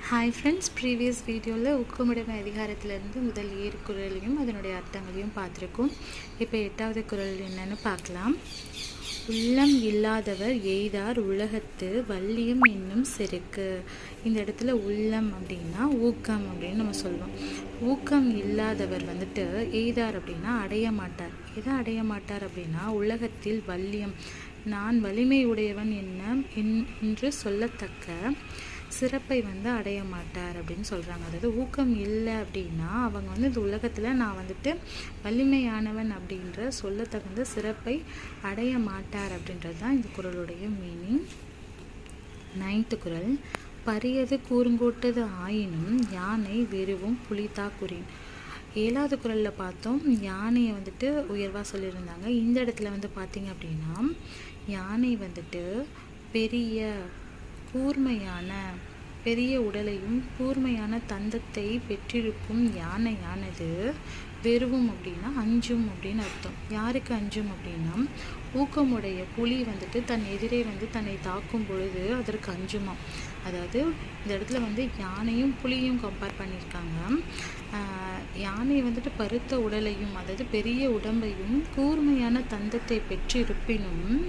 Hi friends, previous வீடியோவில் ஊக்கமுடைமை அதிகாரத்திலிருந்து முதல் 7 குறளையும் அதனுடைய அர்த்தங்களையும் பார்த்துருக்கோம். இப்போ 8வது குறள் என்னன்னு பார்க்கலாம். உள்ளம் இல்லாதவர் எய்தார் உலகத்து வள்ளியம் என்னும் செருக்கு. இந்த இடத்துல உள்ளம் அப்படின்னா ஊக்கம் அப்படின்னு நம்ம சொல்லுவோம். ஊக்கம் இல்லாதவர் எய்தார் அப்படின்னா அடைய மாட்டார். எதை அடைய மாட்டார் அப்படின்னா உலகத்தில் வள்ளியம், நான் வலிமை உடையவன் என்று சொல்லத்தக்க சிறப்பை அடைய மாட்டார் அப்படின்னு சொல்கிறாங்க. அதாவது ஊக்கம் இல்லை அப்படின்னா அவங்க இந்த உலகத்தில் நான் வலிமையானவன் அப்படின்ற சொல்லத்தகுந்த சிறப்பை அடைய மாட்டார் அப்படின்றது தான் இந்த குறளுடைய மீனிங். 9th குறள். பரியது கூறுங்கோட்டது ஆயினும் யானை வெறுவும் புலிதா குறின். 7வது குறளில் பார்த்தோம், யானையை உயர்வாக சொல்லியிருந்தாங்க. இந்த இடத்துல பார்த்தீங்க அப்படின்னா யானை பெரிய பெரிய உடலையும் கூர்மையான தந்தத்தை பெற்றிருக்கும் யானையானது வெறுவும் அப்படின்னா அஞ்சும் அப்படின்னு அர்த்தம். யாருக்கு அஞ்சும் அப்படின்னா ஊக்கமுடைய புலி தன் எதிரே தன்னை தாக்கும் பொழுது அதற்கு அஞ்சுமா. அதாவது இந்த இடத்துல யானையும் புலியும் கம்பேர் பண்ணியிருக்காங்க. யானை பருத்த உடலையும் அதாவது பெரிய உடம்பையும் கூர்மையான தந்தத்தை பெற்றிருப்பினும்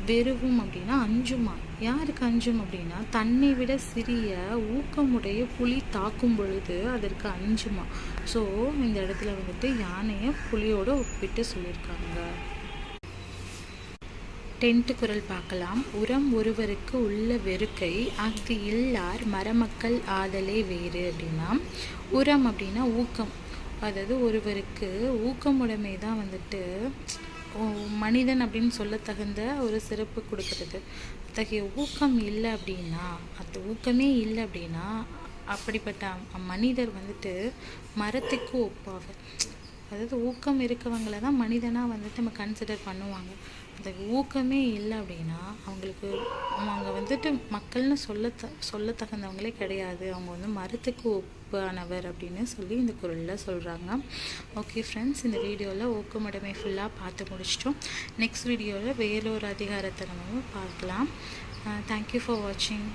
வெறுவும் அப்படின்னா அஞ்சுமா. யாருக்கு அஞ்சும் அப்படின்னா தன்னை விட சிறிய ஊக்கமுடைய புலி தாக்கும் பொழுது அதற்கு அஞ்சுமா. ஸோ இந்த இடத்துல யானையை புலியோட ஒப்பிட்டு சொல்லியிருக்காங்க. 10th குறள் பார்க்கலாம். உரம் ஒருவருக்கு உள்ள வெறுக்கை அஃது இல்லார் மரமக்கள் ஆதலே வேறு அப்படின்னா, உரம் அப்படின்னா ஊக்கம். அதாவது ஒருவருக்கு ஊக்கமுடைமை தான் மனிதன் அப்படின்னு சொல்ல தகுந்த ஒரு சிறப்பு கொடுக்கறது. அத்தகைய ஊக்கம் இல்லை அப்படின்னா, அந்த ஊக்கமே இல்லை அப்படின்னா அப்படிப்பட்ட மனிதர் மரத்துக்கு ஒப்பாவர். அதாவது ஊக்கம் இருக்கவங்களை தான் மனிதனாக நம்ம கன்சிடர் பண்ணுவாங்க. அந்த ஊக்கமே இல்லை அப்படின்னா அவங்க மக்கள்னு சொல்ல தகுந்தவங்களே கிடையாது. அவங்க மரத்துக்கு ஒப்பானவர் அப்படின்னு சொல்லி இந்த குறளில் சொல்கிறாங்க. ஓகே ஃப்ரெண்ட்ஸ், இந்த வீடியோவில் ஊக்கமுடைமை ஃபுல்லாக பார்த்து முடிச்சிட்டோம். நெக்ஸ்ட் வீடியோவில் வேறொரு அதிகாரத்தை நம்ம பார்க்கலாம். தேங்க்யூ ஃபார் வாட்சிங்.